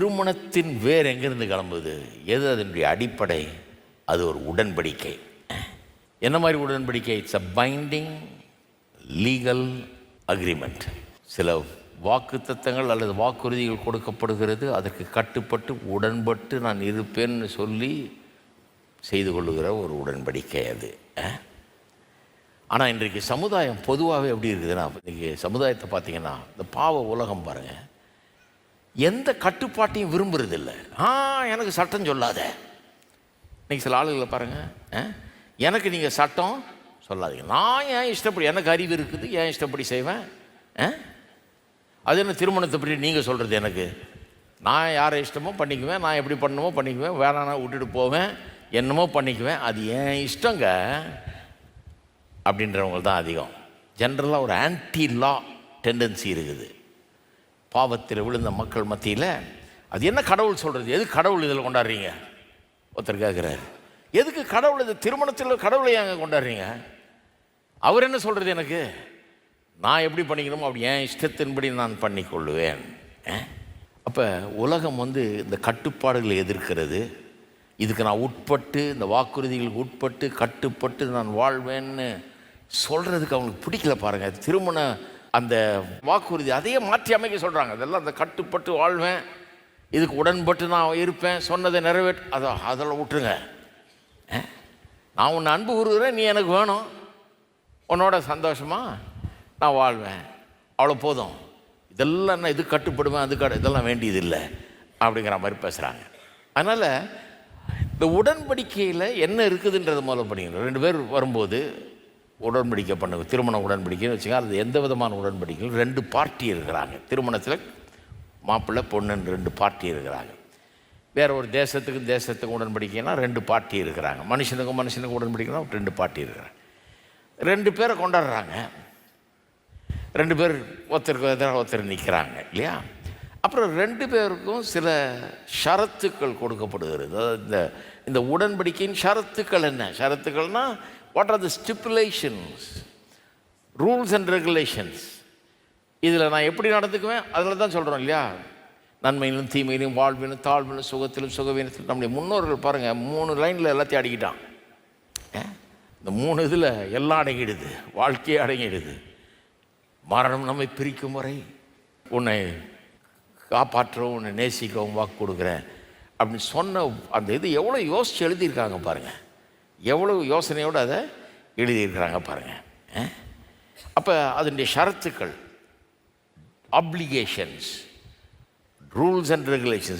திருமணத்தின் வேர் எங்கிருந்து கிளம்புது? எது அதனுடைய அடிப்படை? அது ஒரு உடன்படிக்கை. என்ன மாதிரி உடன்படிக்கை? It's a binding legal agreement. சில வாக்குத்தத்தங்கள் அல்லது வாக்குறுதிகள் கொடுக்கப்படுகிறது. அதற்கு கட்டுப்பட்டு உடன்பட்டு நான் இருப்பேன்னு சொல்லி செய்து கொள்ளுகிற ஒரு உடன்படிக்கை அது. ஆனால் இன்றைக்கு சமுதாயம் பொதுவாகவே எப்படி இருக்குதுன்னா, இன்றைக்கி சமுதாயத்தை பார்த்தீங்கன்னா, இந்த பாவ உலகம் பாருங்கள், எந்த கட்டுப்பாட்டையும் விரும்புறதில்லை. எனக்கு சட்டம் சொல்லாத. இன்றைக்கி சில ஆளுகளை பாருங்கள், எனக்கு நீங்கள் சட்டம் சொல்லாதீங்க, நான் ஏன் இஷ்டப்படி, எனக்கு அறிவு இருக்குது, ஏன் இஷ்டப்படி செய்வேன். அது என்ன திருமணத்தை பற்றி நீங்கள் சொல்கிறது? எனக்கு நான் யாரை இஷ்டமோ பண்ணிக்குவேன், நான் எப்படி பண்ணணுமோ பண்ணிக்குவேன், வேணான்னா விட்டுட்டு போவேன், என்னமோ பண்ணிக்குவேன், அது என் இஷ்டங்க அப்படின்றவங்க தான் அதிகம். ஜென்ரலாக ஒரு ஆன்டி லா டெண்டன்சி இருக்குது பாவத்தில் விழுந்த மக்கள் மத்தியில். அது என்ன கடவுள் சொல்கிறது? எது கடவுள் இதில் கொண்டாடுறீங்க? ஒருத்தர் கேட்குறாரு, எதுக்கு கடவுள் இது திருமணத்தில் கடவுளை ஏங்க கொண்டாடுறீங்க? அவர் என்ன சொல்கிறது? எனக்கு நான் எப்படி பண்ணிக்கணுமோ அப்படி என் இஷ்டத்தின்படி நான் பண்ணிக்கொள்ளுவேன். அப்போ உலகம் இந்த கட்டுப்பாடுகளை எதிர்க்கிறது. இதுக்கு நான் உட்பட்டு, இந்த வாக்குறுதிகளுக்கு உட்பட்டு கட்டுப்பட்டு நான் வாழ்வேன்னு சொல்கிறதுக்கு அவங்களுக்கு பிடிக்கல. பாருங்கள், திருமண அந்த வாக்குறுதி அதையே மாற்றி அமைக்க சொல்கிறாங்க. அதெல்லாம் அந்த கட்டுப்பட்டு வாழ்வேன், இதுக்கு உடன்பட்டு நான் இருப்பேன், சொன்னதை அதெல்லாம் விட்டுருங்க. நான் உன்னை அன்பு கூறுகிறேன், நீ எனக்கு வேணும், உன்னோட சந்தோஷமாக நான் வாழ்வேன், அவ்வளோ போதும். இதெல்லாம் என்ன இது கட்டுப்படுவேன், இதெல்லாம் வேண்டியதில்லை அப்படிங்கிற மாதிரி பேசுகிறாங்க. அதனால் இந்த உடன்படிக்கையில் என்ன இருக்குதுன்றது முதல்ல படிக்கணும். 2 பேர் வரும்போது உடன்படிக்கை பண்ணுங்க, திருமண உடன்படிக்கைன்னு வச்சுக்கோங்க. அது எந்த விதமான உடன்படிக்கையும் 2 பார்ட்டி இருக்கிறாங்க. திருமணத்தில் மாப்பிள்ளை பொண்ணுன்னு 2 பார்ட்டி இருக்கிறாங்க. வேறு ஒரு தேசத்துக்கு உடன்படிக்கைன்னா 2 பார்ட்டி இருக்கிறாங்க. மனுஷனுக்கு உடன்படிக்கைனா 2 பார்ட்டி இருக்கிறாங்க. 2 பேரை கொண்டாடுறாங்க. 2 பேர் ஒருத்தருக்கு எதிராக ஒருத்தர் நிற்கிறாங்க இல்லையா? அப்புறம் 2 பேருக்கும் சில ஷரத்துக்கள் கொடுக்கப்படுகிறது. அதாவது இந்த உடன்படிக்கையின் ஷரத்துக்கள் என்ன? ஷரத்துக்கள்னால் what are the stipulations, rules and regulations. இதில் நான் எப்படி நடந்துக்குவேன் அதில் தான் சொல்கிறோம் இல்லையா? நன்மையிலும் தீமையிலும், வாழ்விலும் தாழ்விலும், சுகத்திலும் சுகவீனத்திலும். நம்முடைய முன்னோர்கள் பாருங்கள், 3 லைனில் எல்லாத்தையும் அடக்கிட்டான். இந்த 3 இதில் எல்லாம் அடங்கிடுது, வாழ்க்கையே அடங்கிடுது. மரணம் நம்மை பிரிக்கும் வரை உன்னை காப்பாற்றவும் உன்னை நேசிக்கவும் வாக்கு கொடுக்குறேன் அப்படின்னு சொன்ன அந்த இது எவ்வளோ யோசித்து எழுதியிருக்காங்க பாருங்கள், எவ்வளோ யோசனையோடு அதை எழுதியிருக்கிறாங்க பாருங்கள். அப்போ அதனுடைய ஷரத்துக்கள், அப்ளிகேஷன்ஸ், ரூல்ஸ் அண்ட் ரெகுலேஷன்ஸ்